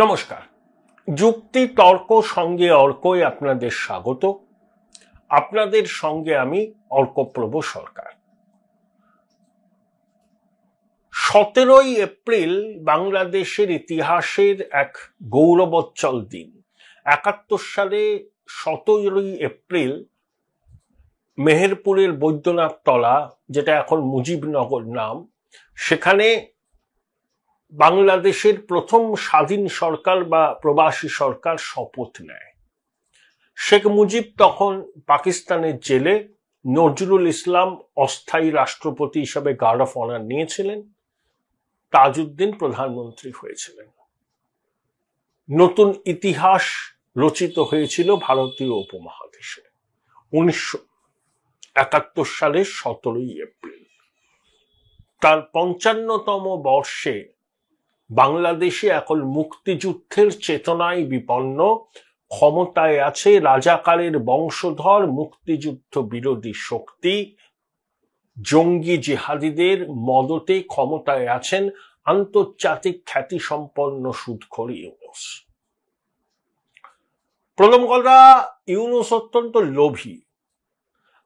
নমস্কার। যুক্তি তর্ক সঙ্গে অর্কই আপনাদের স্বাগত। আপনাদের সঙ্গে আমি অর্কপ্রভ সরকার। 17ই এপ্রিল বাংলাদেশের ইতিহাসের এক গৌরবোজ্জ্বল দিন। 71 সালে 17ই এপ্রিল মেহেরপুরের বৈদ্যনাথ তলা, যেটা এখন মুজিবনগর নাম, সেখানে বাংলাদেশের প্রথম স্বাধীন সরকার বা প্রবাসী সরকার শপথ নেয়। শেখ মুজিব তখন পাকিস্তানের জেলে, নজরুল ইসলাম অস্থায়ী রাষ্ট্রপতি হিসাবে গার্ড অফ অনার নিয়েছিলেন, তাজউদ্দিন প্রধানমন্ত্রী হয়েছিলেন। নতুন ইতিহাস রচিত হয়েছিল ভারতীয় উপমহাদেশে 1971 সালের 17ই এপ্রিল। তার 55তম বর্ষে বাংলাদেশে এখন মুক্তিযুদ্ধের চেতনায় বিপন্ন, ক্ষমতায় আছে রাজাকারের বংশধর মুক্তিযুদ্ধ বিরোধী শক্তি, জঙ্গি জিহাদিদের মদতে ক্ষমতায় আছেন আন্তর্জাতিক খ্যাতিসম্পন্ন সুদখোর ইউনূস। প্রথম কথা, ইউনূস অত্যন্ত লোভী।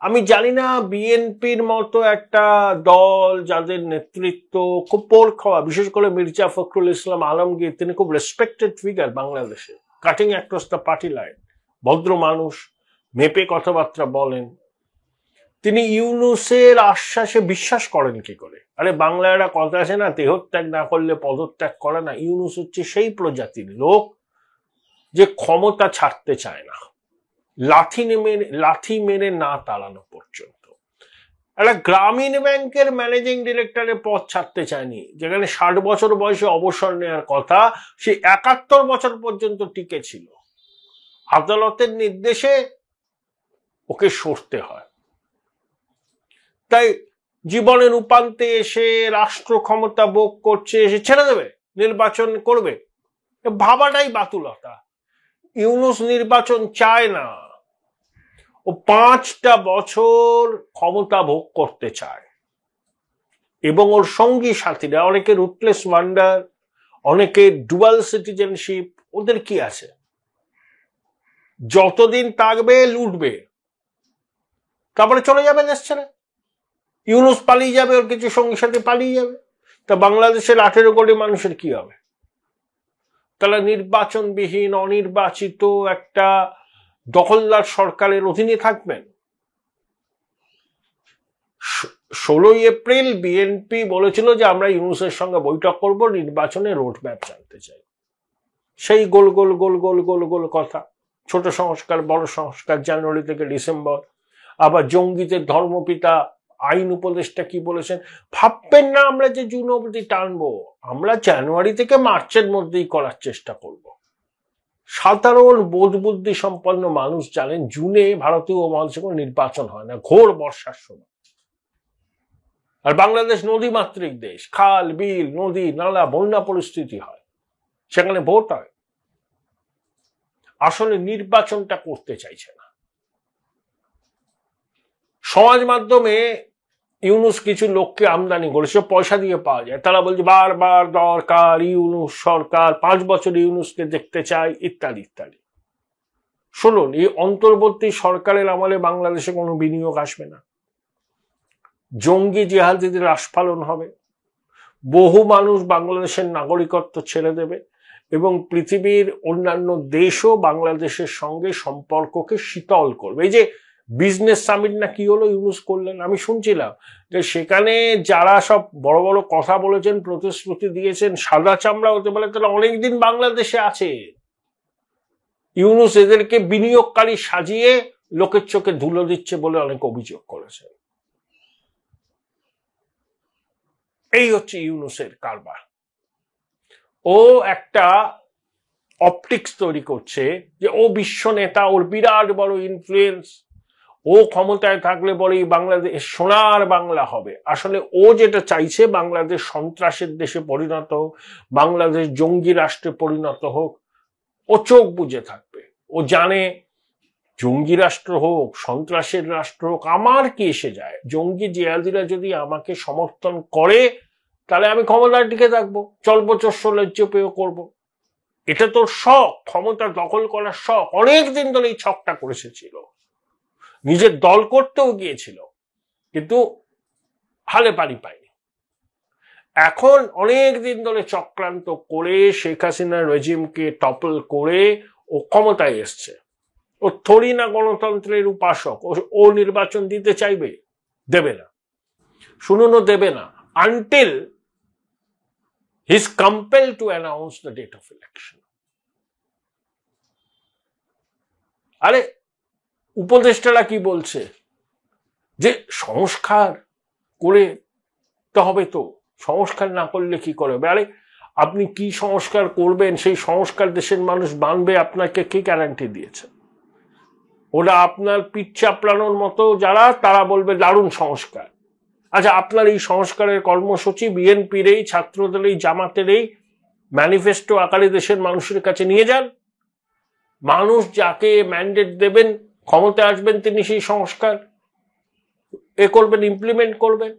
আমি জানি না বিএনপির মতো একটা দল যাদের নেতৃত্ব খুব পোড় খাওয়া, বিশেষ করে মির্জা ফখরুল ইসলাম আলমগীর, তিনি খুব রেসপেক্টেড ফিগার বাংলাদেশে, cutting across the party line, ভদ্র মানুষ, মেপে কথাবার্তা বলেন। তিনি ইউনূসের আশ্বাসে বিশ্বাস করেন কি করে? আরে বাংলায় একটা কথা আছে না, দেহত্যাগ না করলে পদত্যাগ করে না। ইউনূস হচ্ছে সেই প্রজাতির লোক যে ক্ষমতা ছাড়তে চায় না, লাথি মেরে না তাড়ানো পর্যন্ত। একটা গ্রামীণ ব্যাংকের ম্যানেজিং ডিরেক্টরের পদ ছাড়তে চায়নি, যেখানে 60 বছর বয়সে অবসর নেওয়ার কথা, সে 71 বছর পর্যন্ত টিকে ছিল। আদালতের নির্দেশে ওকে সরতে হয়। তাই জীবনের উপান্তে এসে রাষ্ট্র ক্ষমতা ভোগ করছে, এসে ছেড়ে দেবে, নির্বাচন করবে, ভাবাটাই বাতুলতা। ইউনূস নির্বাচন চায় না, ও 5টা বছর ক্ষমতা ভোগ করতে চায়। এবং ওর সঙ্গী সাথীরা, অনেকে রুটলেস ওয়ান্ডার, অনেকে ডুয়াল সিটিজেনশিপ, ওদের কি আছে? যতদিন থাকবে লুটবে, তারপরে চলে যাবে দেশ ছেড়ে। ইউনূস পালিয়ে যাবে, ওর কিছু সঙ্গী সাথী পালিয়ে যাবে। তা বাংলাদেশের 18 কোটি মানুষের কি হবে? তাহলে নির্বাচনবিহীন অনির্বাচিত একটা দখলদার সরকারের অধীনে থাকবেন। 16ই এপ্রিল বিএনপি বলেছিল যে আমরা ইউনূসের সঙ্গে বৈঠক করব, নির্বাচনে রোডম্যাপ জানতে চাই। সেই গোল গোল গোল গোল গোল গোল কথা, ছোট সংস্কার বড় সংস্কার, জানুয়ারি থেকে ডিসেম্বর। আবার জঙ্গিদের ধর্মপিতা আইন উপদেষ্টা কি বলেছেন, ভাববেন না আমরা যে জুন অবধি টানবো, আমরা জানুয়ারি থেকে মার্চের মধ্যেই করার চেষ্টা করব। সাধারণ বোধ বুদ্ধি সম্পন্ন মানুষ জানেন জুনে ভারতীয় মহাদেশে কোনো নির্বাচন হয় না, ঘোর বর্ষার সময়। আর বাংলাদেশ নদীমাতৃক দেশ, খাল বিল নদী নালা বন্যা পরিস্থিতি হয়, সেখানে ভোট হয়। আসলে নির্বাচনটা করতে চাইছে না। সমাজ মাধ্যমে ইউনূস কিছু লোককে আমদানি করেছে, পয়সা দিয়ে পাওয়া যায়। তারা বলছে বারবার দরকার ইউনূস সরকার, 5 বছর ইউনূসকে দেখতে চাই, ইত্যাদি ইত্যাদি। শুনুন, এই অন্তর্বর্তী সরকারের আমলে বাংলাদেশে কোনো বিনিয়োগ আসবে না, জঙ্গি জিহাদিদের আস্ফালন হবে, বহু মানুষ বাংলাদেশের নাগরিকত্ব ছেড়ে দেবে, এবং পৃথিবীর অন্যান্য দেশও বাংলাদেশের সঙ্গে সম্পর্ককে শীতল করবে। এই যে বিজনেস সামিট না কি হলো ইউনূস করলেন, আমি শুনছিলাম যে সেখানে যারা সব বড় বড় কথা বলেছেন, প্রতিশ্রুতি দিয়েছেন, সাদা চামড়া হতে পারে, তারা অনেকদিন বাংলাদেশে আছে। ইউনূস এদেরকে বিনিয়োগকারী সাজিয়ে লোকের চোখে ধুলো দিচ্ছে বলে অনেক অভিযোগ করেছে। এই হচ্ছে ইউনূসের কারবার। ও একটা অপটিক্স তৈরি করছে যে ও বিশ্ব নেতা, ওর বিরাট বড় ইনফ্লুয়েন্স, ও ক্ষমতায় থাকলে পরেই বাংলাদেশ সোনার বাংলা হবে। আসলে ও যেটা চাইছে, বাংলাদেশ সন্ত্রাসের দেশে পরিণত হোক, বাংলাদেশ জঙ্গি রাষ্ট্রে পরিণত হোক। ও চোখ বুজে থাকবে। ও জানে জঙ্গি রাষ্ট্র হোক, সন্ত্রাসের রাষ্ট্র হোক, আমার কি এসে যায়? জঙ্গি জিহাদিরা যদি আমাকে সমর্থন করে তাহলে আমি ক্ষমতার দিকে থাকবো, চলবো চস্য লজ্জ পেয়েও করবো। এটা তোর শখ, ক্ষমতা দখল করার শখ, অনেকদিন ধরে এই ছকটা করে এসেছিল, নিজের দল করতেও গিয়েছিল, কিন্তু হালে পানি পায়নি। এখন অনেক দিন ধরে চক্রান্ত করে শেখ হাসিনার রেজিমকে টপল করে ও ক্ষমতায় এসছে। ও থরি না গণতন্ত্রের উপাসক, ও নির্বাচন দিতে চাইবে? দেবে না, শুনুন, ও দেবে না until he is compelled to announce the date of election. আরে উপদেষ্টারা কি বলছে যে সংস্কার করে তো হবে, তো সংস্কার না করলে কি করে হবে? আরে আপনি কি সংস্কার করবেন, সেই সংস্কার দেশের মানুষ মানবে আপনাকে কে গ্যারান্টি দিয়েছে? ওরা আপনার পিঠ চাপড়ানোর মতো যারা, তারা বলবে দারুণ সংস্কার। আচ্ছা, আপনার এই সংস্কারের কর্মসূচি বিএনপির এই, ছাত্রদের এই, জামাতের এই ম্যানিফেস্টো আকারে দেশের মানুষের কাছে নিয়ে যান। মানুষ যাকে ম্যান্ডেট দেবেন, ক্ষমতা আসবেন, তিনি সেই সংস্কার করবেন, ইমপ্লিমেন্ট করবেন।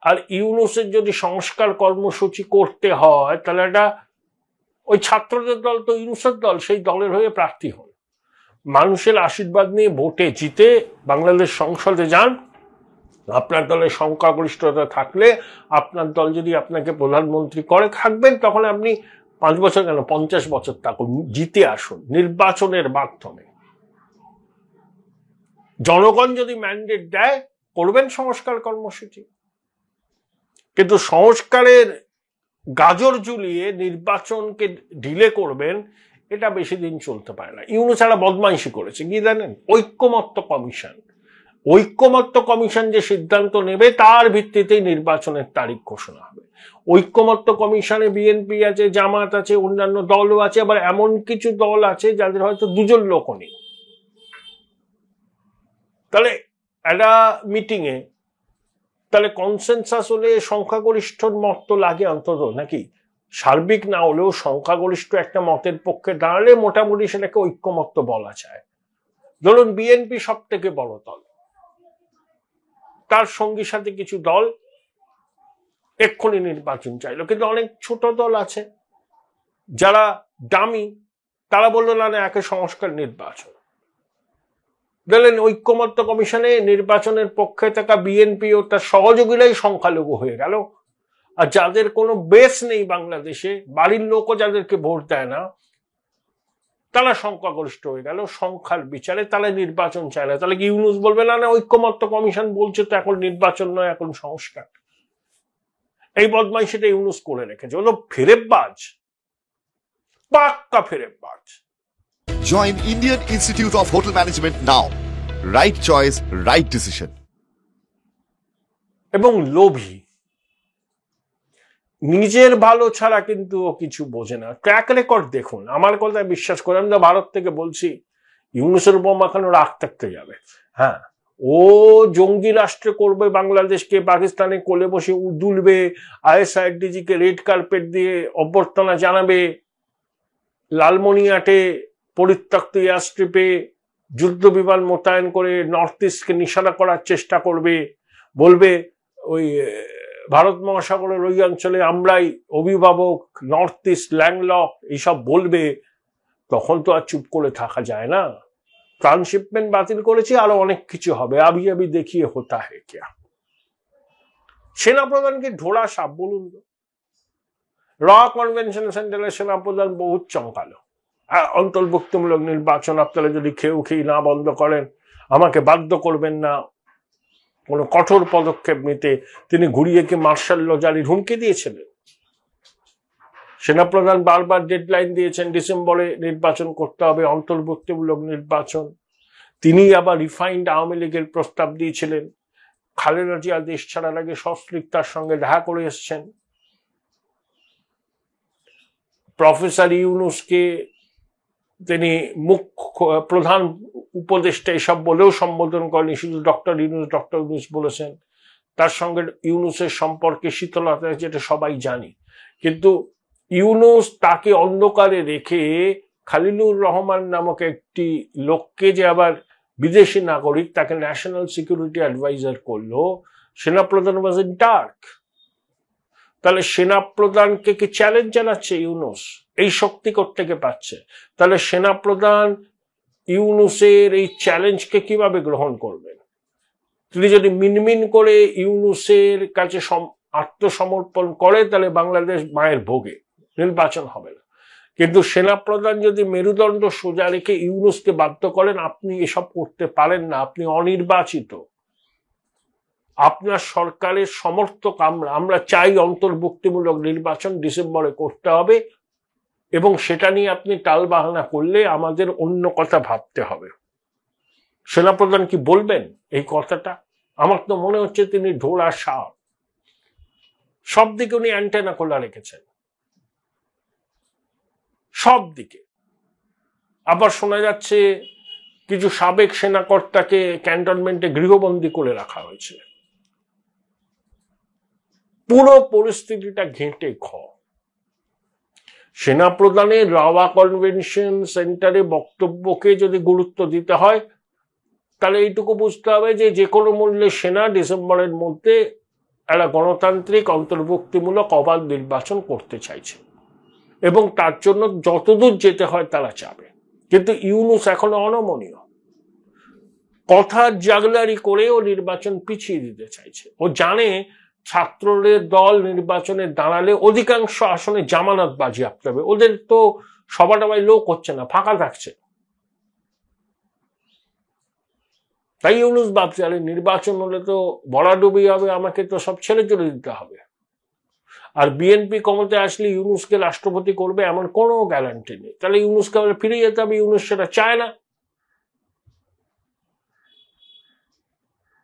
আর ইউনূসের যদি সংস্কার কর্মসূচি করতে হয়, তাহলে এটা ওই ছাত্রদের দল তো ইউনূসের দল, সেই দলের হয়ে প্রার্থী হন, মানুষের আশীর্বাদ নিয়ে ভোটে জিতে বাংলাদেশ সংসদে যান। আপনার দলের সংখ্যাগরিষ্ঠতা থাকলে, আপনার দল যদি আপনাকে প্রধানমন্ত্রী করে, থাকবেন, তখন আপনি 5 বছর কেন 50 বছর থাকুন, জিতে আসুন নির্বাচনের মাধ্যমে। জনগণ যদি ম্যান্ডেট দেয়, করবেন সংস্কার কর্মসূচি। কিন্তু সংস্কারের গাজর ঝুলিয়ে নির্বাচনকে ঢিলে করবেন, এটা বেশি দিন চলতে পারে না। ইউনূস একটা বদমাইশি করেছে কি জানেন? ঐক্যমত্য কমিশন। ঐক্যমত্য কমিশন যে সিদ্ধান্ত নেবে তার ভিত্তিতেই নির্বাচনের তারিখ ঘোষণা হবে। ঐক্যমত্য কমিশনে বিএনপি আছে, জামাত আছে, অন্যান্য দলও আছে, আবার এমন কিছু দল আছে যাদের হয়তো 2জন লোকও নেই। তাহলে একটা মিটিং এ তাহলে কনসেনসাস হলে সংখ্যাগরিষ্ঠর মত তো লাগে অন্তত, নাকি? সার্বিক না হলেও সংখ্যাগরিষ্ঠ একটা মতের পক্ষে দাঁড়ালে মোটামুটি সেটাকে ঐক্যমত্য বলা যায়। ধরুন বিএনপি সব থেকে বড় দল, তার সঙ্গী সাথে কিছু দল এক্ষুনি নির্বাচন চাইলো, কিন্তু অনেক ছোট দল আছে যারা দামি, তারা বললো না, একে সংস্কার নির্বাচন। দেখলেন ঐক্যমত্য কমিশনে নির্বাচনের পক্ষে থাকা বিএনপি ও তার সহযোগীরাই সংখ্যালঘু হয়ে গেল, আর যাদের কোনো বেস নেই বাংলাদেশে, বাড়ির লোকও যাদেরকে ভোট দেয় না, তারা সংখ্যাগরিষ্ঠ হয়ে গেল সংখ্যার বিচারে, তারা নির্বাচন চায় না। তাহলে কি ইউনূস বলবে না, ঐক্যমত্য কমিশন বলছে তো এখন নির্বাচন নয়, এখন সংস্কার? এই বদমাইশিটা ইউনূস করে রেখেছে, হলো ফেরেববাজ, পাক্কা ফেরেববাজ। Join Indian Institute of Hotel Management now. Right choice, right decision. এবং লোভী, নিজের ভালো ছাড়া কিন্তু ও কিছু বোঝে না। ট্র্যাক রেকর্ড দেখুন, আমার কথায় বিশ্বাস করে, আমি তো ভারত থেকে বলছি, ইউনূসের উপর মাখানো রাগ থাকতে যাবে। হ্যাঁ, ও জঙ্গি রাষ্ট্রে করবে বাংলাদেশকে, পাকিস্তানে কোলে বসে দুলবে, ISRDG কে রেড কার্পেট দিয়ে অভ্যর্থনা জানাবে, লালমনিরহাটে পরিত্যক্ত এয়ারস্ট্রিপে যুদ্ধ বিমান মোতায়েন করে নর্থ ইস্টকে নিশানা করার চেষ্টা করবে, বলবে ওই ভারত মহাসাগরের ওই অঞ্চলে আমরাই অভিভাবক, নর্থ ইস্ট ল্যান্ডলক, এইসব বলবে। তখন তো আর চুপ করে থাকা যায় না। ট্রান্সশিপমেন্ট বাতিল করেছি, আরো অনেক কিছু হবে, আবি আবি দেখিয়ে হতা হে কিয়া। সেনাপ্রধানকে ঢোড়া সাপ বলুন তো। র কনভেনশন সেন্টারের সেনাপ্রধান বহুত চমকালো, অন্তর্ভুক্তিমূলক নির্বাচন আপনারা যদি খেয়ে না বন্ধ করেন, আমাকে বাধ্য করবেন না কোনো কঠোর পদক্ষেপ নিতে। তিনি ঘুরিয়ে কি মার্শাল ল জারির হুমকি দিয়েছিলেন। সেনাপ্রধান বারবার ডেডলাইন দিয়েছেন, ডিসেম্বরে নির্বাচন করতে হবে, অন্তর্ভুক্তিমূলক নির্বাচন। তিনি আবার রিফাইন্ড আওয়ামী লীগের প্রস্তাব দিয়েছিলেন। খালেদা জিয়া দেশ ছাড়ার আগে সস্ত্রীক তার সঙ্গে দেখা করে এসছেন। প্রফেসর ইউনূসকে তিনি প্রধান উপদেষ্টা এসব বলেও সম্বোধন করেনি, শুধু ডক্টর ইউনূস বলেছেন। তার সঙ্গে ইউনূসের সম্পর্কে শীতলতা, যেটা সবাই জানি। কিন্তু ইউনূস তাকে অন্ধকারে রেখে খালিলুর রহমান নামক একটি লোককে, যে আবার বিদেশি নাগরিক, তাকে ন্যাশনাল সিকিউরিটি অ্যাডভাইজার করলো। সেনাপ্রধান ওয়াজ ইন ডার্ক। তাহলে সেনাপ্রধানকে কি চ্যালেঞ্জ জানাচ্ছে ইউনূস? এই শক্তি কোত্থেকে পাচ্ছে? তাহলে সেনাপ্রধান ইউনূসের এই চ্যালেঞ্জকে কিভাবে গ্রহণ করবেন? তিনি যদি মিনমিন করে ইউনূসের কাছে আত্মসমর্পণ করে, তাহলে বাংলাদেশ মায়ের ভোগে, নির্বাচন হবে না। কিন্তু সেনাপ্রধান যদি মেরুদণ্ড সোজা রেখে ইউনূসকে বাধ্য করেন, আপনি এসব করতে পারেন না, আপনি অনির্বাচিত, আপনার সরকারের সমর্থক আমরা চাই অন্তর্ভুক্তিমূলক নির্বাচন ডিসেম্বরে করতে হবে, এবং সেটা নিয়ে আপনি টালবাহানা করলে আমাদের অন্য কথা ভাবতে হবে। সেনাপ্রধান কি বলবেন এই কথাটা? আমার তো মনে হচ্ছে তিনি ঢোড়া সাপ, সব দিকে উনি অ্যান্টেনা খোলা রেখেছেন, সব দিকে। আবার শোনা যাচ্ছে কিছু সাবেক সেনাকর্তাকে ক্যান্টনমেন্টে গৃহবন্দী করে রাখা হয়েছে। পুরো পরিস্থিতিটা ঘেঁটে সেনাপ্রধানের রাওয়া কনভেনশন সেন্টারে বক্তব্যকে যদি গুরুত্ব দিতে হয়, তাহলে এইটুকু বুঝতে হবে যে কোনো মূল্যে সেনা ডিসেম্বরের মধ্যে একটা গণতান্ত্রিক অন্তর্ভুক্তিমূলক অবাধ নির্বাচন করতে চাইছে, এবং তার জন্য যতদূর যেতে হয় তারা চাবে। কিন্তু ইউনূস এখনো অনমনীয়, কথার জাগলারি করেও নির্বাচন পিছিয়ে দিতে চাইছে। ও জানে ছাত্রদের দল নির্বাচনে দাঁড়ালে অধিকাংশ আসনে জামানত বাজেয়াপ্ত হবে, ওদের তো সবাই লোক হচ্ছে না, ফাঁকা থাকছে। তাই ইউনূস ভাবছে, আরে নির্বাচন হলে তো বড়াডুবি হবে, আমাকে তো সব ছেড়ে চলে দিতে হবে। আর বিএনপি ক্ষমতায় আসলে ইউনূসকে রাষ্ট্রপতি করবে এমন কোনো গ্যারান্টি নেই। তাহলে ইউনূসকে ফিরে যেতে হবে, ইউনূস সেটা চায় না।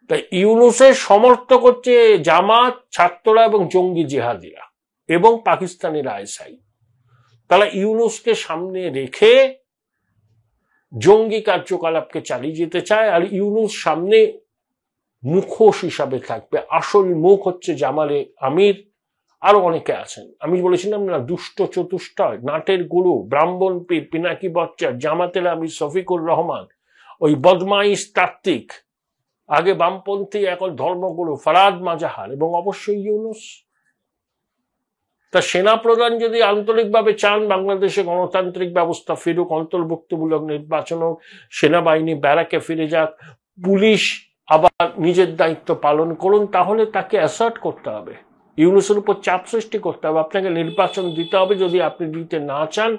তাই ইউনূসের সমর্থক হচ্ছে জামাত, ছাত্ররা এবং জঙ্গি জিহাদিরা এবং পাকিস্তানিরা আইএসআই। তারা ইউনূসকে সামনে রেখে জঙ্গি কার্যকলাপকে চালিয়ে যেতে চায়, আর ইউনূস সামনে মুখোশ হিসাবে থাকবে। আসল মুখ হচ্ছে জামালে আমির, আরো অনেকে আছেন। আমি বলেছিলাম না, দুষ্ট চতুষ্টয়, নাটের গুরু ব্রাহ্মণ পীর পিনাকি বচ্চা, জামাতের আমির শফিকুর রহমান, ওই বদমাইশ তাত্ত্বিক, আগে বামপন্থী এখন ধর্মগুরু ফরাদ মাজাহার, এবং অবশ্যই ইউনূস। তা সেনাপ্রধান যদি আন্তরিকভাবে চান বাংলাদেশে গণতান্ত্রিক ব্যবস্থা ফিরুক, অন্তর্ভুক্তিমূলক নির্বাচন হোক, সেনাবাহিনী ব্যারাকে ফিরে যাক, পুলিশ আবার নিজের দায়িত্ব পালন করুন, তাহলে তাকে অ্যাসার্ট করতে হবে, ইউনূসের উপর চাপ সৃষ্টি করতে হবে, আপনাকে নির্বাচন দিতে হবে। যদি আপনি দিতে না চান,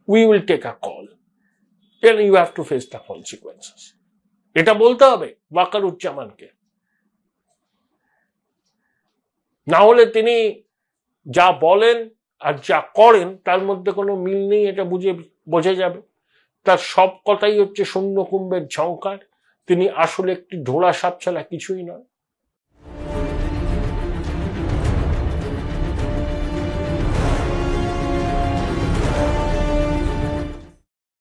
we will take a call, then you have to face the consequences. এটা বলতে হবে ওয়াকারুজ্জামানকে। না হলে তিনি যা বলেন আর যা করেন তার মধ্যে কোনো মিল নেই, এটা বোঝা যাবে। তার সব কথাই হচ্ছে শূন্য কুম্ভের ঝংকার। তিনি আসলে একটি ঢোড়া সাপ ছাড়া কিছুই নয়।